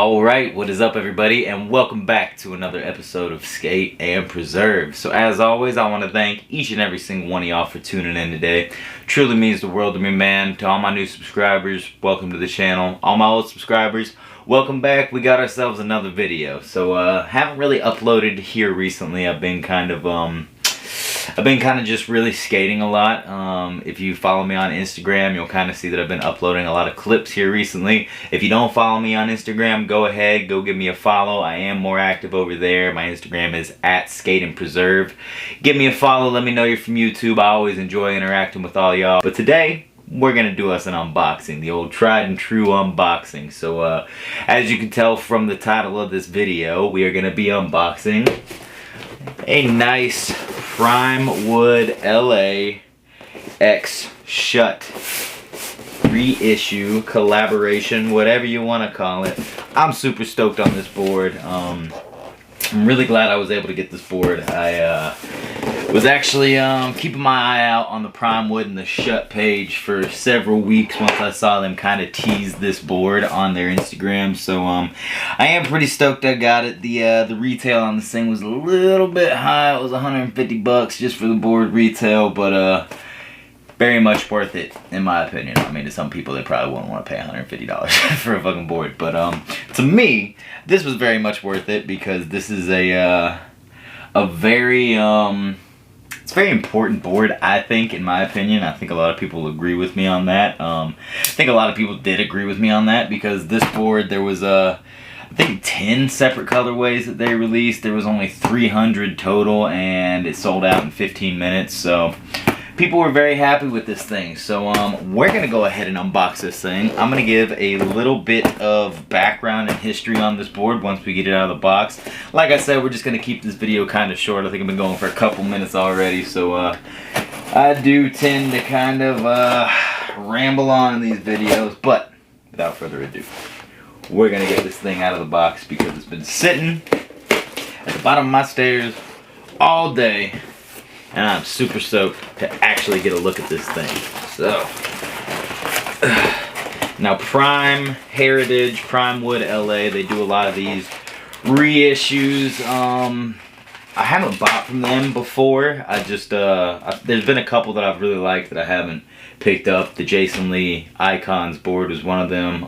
Alright, what is up everybody, and welcome back to another episode of Skate and Preserve. So as always, I want to thank each and every single one of y'all for tuning in today. Truly means the world to me, man. To all my new subscribers, welcome to the channel. All my old subscribers, welcome back. We got ourselves another video. So haven't really uploaded here recently. I've been kind of just really skating a lot. If you follow me on Instagram, you'll kind of see that I've been uploading a lot of clips here recently. If you don't follow me on Instagram, go ahead, go give me a follow. I am more active over there. My Instagram is @SkateandPreserve. Give me a follow, let me know you're from YouTube. I always enjoy interacting with all y'all. But today, we're gonna do us an unboxing, the old tried and true unboxing. So as you can tell from the title of this video, we are gonna be unboxing a nice Primewood LA X Shut reissue, collaboration, whatever you want to call it. I'm super stoked on this board. I'm really glad I was able to get this board. I was actually keeping my eye out on the Primewood and the Shut page for several weeks once I saw them kind of tease this board on their Instagram. So I am pretty stoked I got it. The retail on this thing was a little bit high. It was 150 bucks just for the board retail, but very much worth it in my opinion. I mean, to some people they probably wouldn't want to pay $150 for a fucking board, but to me this was very much worth it because this is a very it's a very important board, I think, in my opinion. I think a lot of people agree with me on that. I think a lot of people did agree with me on that because this board, there was I think 10 separate colorways that they released. There was only 300 total and it sold out in 15 minutes. So people were very happy with this thing. So we're going to go ahead and unbox this thing. I'm going to give a little bit of background and history on this board once we get it out of the box. Like I said, we're just going to keep this video kind of short. I think I've been going for a couple minutes already. So I do tend to kind of ramble on in these videos. But without further ado, we're going to get this thing out of the box because it's been sitting at the bottom of my stairs all day. And I'm super stoked to actually get a look at this thing. So, now Primewood LA, they do a lot of these reissues. I haven't bought from them before. I just, there's been a couple that I've really liked that I haven't picked up. The Jason Lee Icons board was one of them.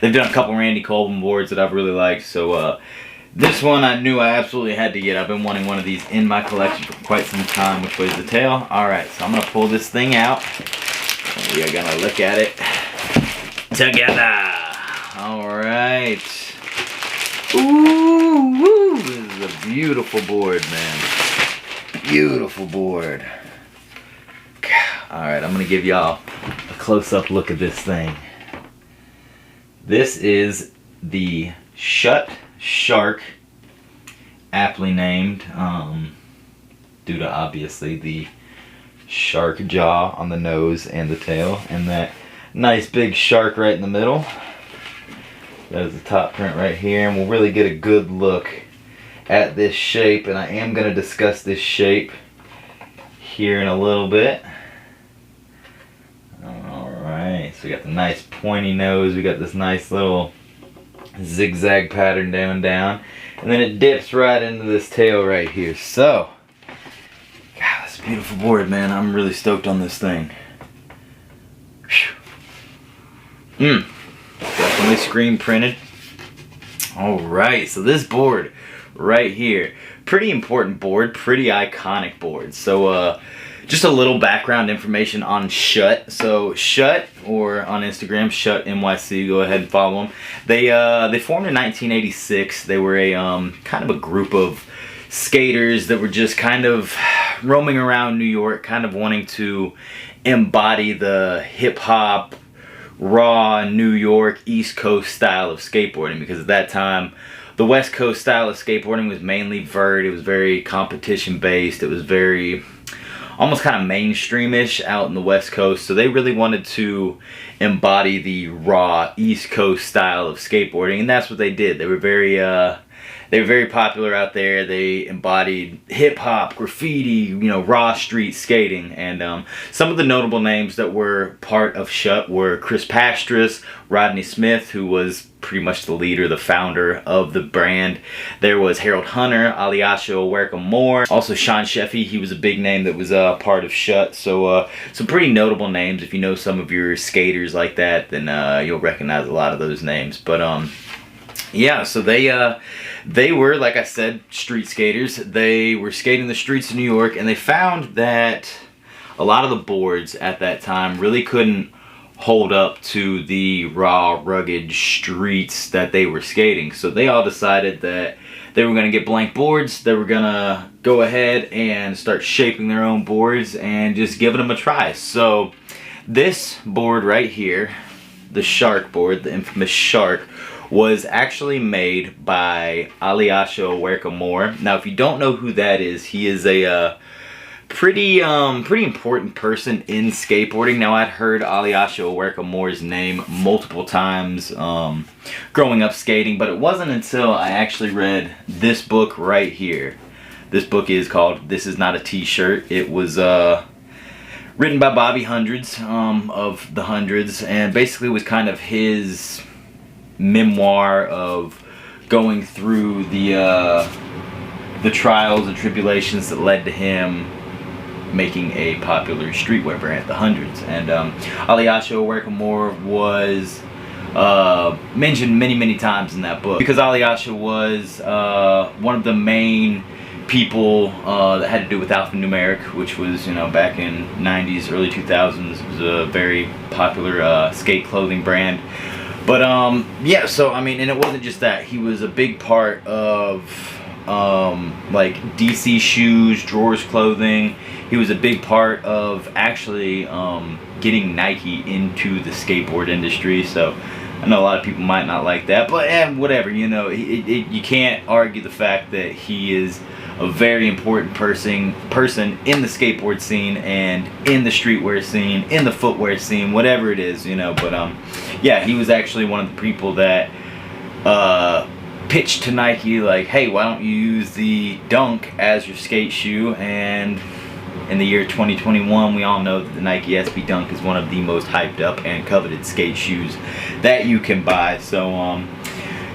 They've done a couple Randy Colvin boards that I've really liked. So, this one I knew I absolutely had to get. I've been wanting one of these in my collection for quite some time. Which way's the tail? Alright, so I'm going to pull this thing out. We are going to look at it together. Alright. Ooh, this is a beautiful board, man. Beautiful board. Alright, I'm going to give y'all a close-up look at this thing. This is the Shut Shark, aptly named due to obviously the shark jaw on the nose and the tail, and that nice big shark right in the middle. That is the top print right here, and we'll really get a good look at this shape, and I am going to discuss this shape here in a little bit. Alright, so we got the nice pointy nose, we got this nice little zigzag pattern down, and then it dips right into this tail right here. So, God, this is a beautiful board, man. I'm really stoked on this thing. Definitely screen printed. Alright, so this board right here, pretty important board, pretty iconic board. So just a little background information on Shut. So Shut, or on Instagram, Shut NYC, go ahead and follow them. They formed in 1986. They were a kind of a group of skaters that were just kind of roaming around New York, kind of wanting to embody the hip-hop, raw New York East Coast style of skateboarding, because at that time the West Coast style of skateboarding was mainly vert. It was very competition based. It was very almost kind of mainstreamish out in the West Coast. So they really wanted to embody the raw East Coast style of skateboarding, and that's what they did. They were very they were very popular out there. They embodied hip-hop, graffiti, raw street skating. And some of the notable names that were part of Schutt were Chris Pastras, Rodney Smith, who was pretty much the leader, the founder of the brand. There was Harold Hunter, Alyosha Owerka Moore. Also Sean Sheffy, he was a big name that was part of Schutt. So some pretty notable names. If you know some of your skaters like that, then you'll recognize a lot of those names. But yeah, so they were, like I said, street skaters. They were skating the streets of New York, and they found that a lot of the boards at that time really couldn't hold up to the raw, rugged streets that they were skating. So they all decided that they were going to get blank boards. They were going to go ahead and start shaping their own boards and just giving them a try. So this board right here, the Shark board, the infamous Shark, was actually made by Alyosha Owerka Moore. Now, if you don't know who that is, he is a pretty important person in skateboarding. Now, I'd heard Alyosha Owerka Moore's name multiple times growing up skating, but it wasn't until I actually read this book right here. This book is called This Is Not a T-Shirt. It was written by Bobby Hundreds of the Hundreds, and basically was kind of his memoir of going through the trials and tribulations that led to him making a popular streetwear brand, the Hundreds. And Alyosha Owerka Moore was mentioned many times in that book because Alyosha was one of the main people that had to do with alphanumeric, which was, back in 90s, early 2000s. It was a very popular skate clothing brand. But yeah, so I mean, and it wasn't just that. He was a big part of like DC shoes, Drawers clothing. He was a big part of actually getting Nike into the skateboard industry. So I know a lot of people might not like that, but whatever, you can't argue the fact that he is a very important person in the skateboard scene and in the streetwear scene, in the footwear scene, whatever it is, But yeah, he was actually one of the people that pitched to Nike like, hey, why don't you use the Dunk as your skate shoe? And in the year 2021, we all know that the Nike SB Dunk is one of the most hyped up and coveted skate shoes that you can buy. So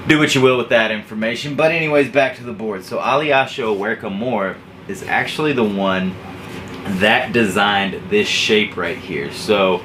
do what you will with that information. But anyways, back to the board. So Alyosha Owerka Moore is actually the one that designed this shape right here. So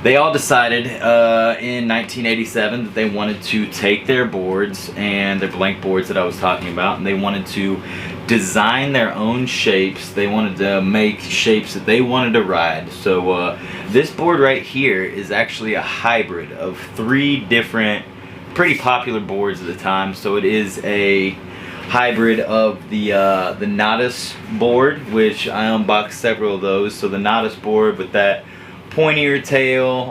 they all decided in 1987 that they wanted to take their boards and their blank boards that I was talking about, and they wanted to design their own shapes. They wanted to make shapes that they wanted to ride. So this board right here is actually a hybrid of 3 different pretty popular boards at the time. So it is a hybrid of the Nodus board, which I unboxed several of those. So the Nodus board with that pointier tail,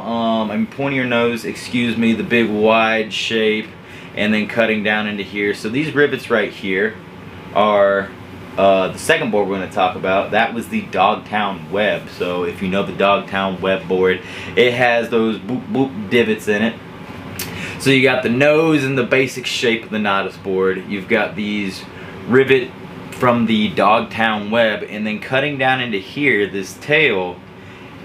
pointier nose, excuse me, the big wide shape, and then cutting down into here. So these rivets right here are the second board we're going to talk about. That was the Dogtown Web. So if you know the Dogtown Web board, it has those boop boop divots in it. So you got the nose and the basic shape of the Nodus board. You've got these rivet from the Dogtown Web, and then cutting down into here, this tail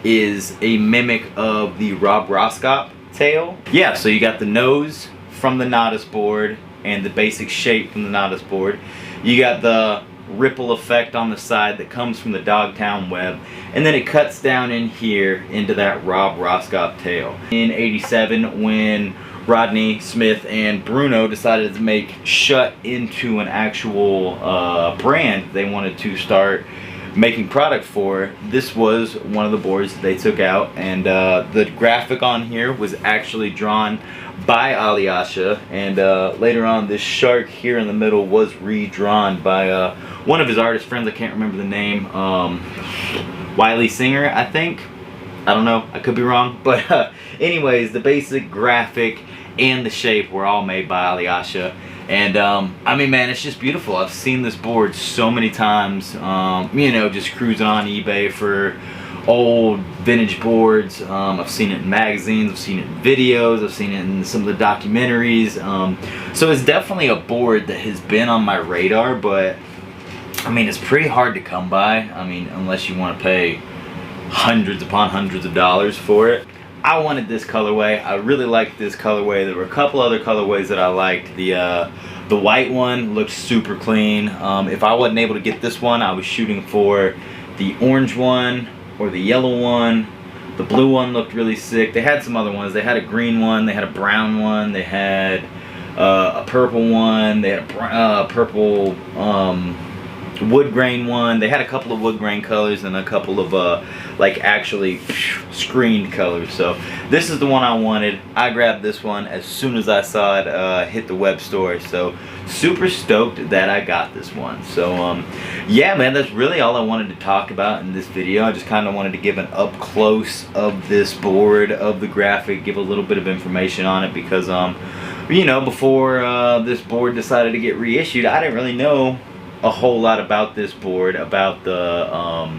is a mimic of the Rob Roscop tail. Yeah, so you got the nose from the Nodus board and the basic shape from the Nodus board. You got the ripple effect on the side that comes from the Dogtown Web, and then it cuts down in here into that Rob Roscop tail. In '87, when Rodney Smith and Bruno decided to make Schutt into an actual brand they wanted to start making product for, this was one of the boards that they took out, and the graphic on here was actually drawn by Alyosha, and later on this shark here in the middle was redrawn by one of his artist friends. I can't remember the name, Wiley Singer, I think. I don't know, I could be wrong, but anyways, the basic graphic and the shape were all made by Alyosha. And I mean, man, it's just beautiful. I've seen this board so many times, you know, just cruising on eBay for old vintage boards. I've seen it in magazines, I've seen it in videos, I've seen it in some of the documentaries. So it's definitely a board that has been on my radar, but I mean, it's pretty hard to come by. I mean, unless you want to pay hundreds upon hundreds of dollars for it. I wanted this colorway. I really liked this colorway. There were a couple other colorways that I liked. The white one looked super clean. If I wasn't able to get this one, I was shooting for the orange one or the yellow one. The blue one looked really sick. They had some other ones. They had a green one, they had a brown one, they had a purple one, they had a purple wood grain one. They had a couple of wood grain colors and a couple of like actually screened colors. So this is the one I wanted. I grabbed this one as soon as I saw it hit the web store. So super stoked that I got this one. So yeah, man, that's really all I wanted to talk about in this video. I just kind of wanted to give an up close of this board, of the graphic, give a little bit of information on it, because you know, before this board decided to get reissued, I didn't really know a whole lot about this board, about the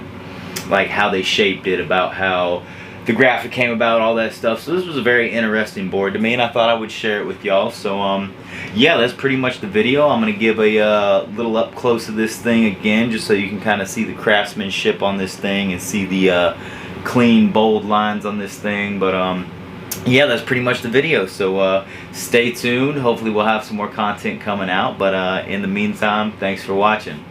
like how they shaped it, about how the graphic came about, all that stuff. So this was a very interesting board to me, and I thought I would share it with y'all. So yeah, that's pretty much the video. I'm gonna give a little up close of this thing again, just so you can kind of see the craftsmanship on this thing and see the clean, bold lines on this thing. But yeah, that's pretty much the video. So stay tuned. Hopefully we'll have some more content coming out. But in the meantime, thanks for watching.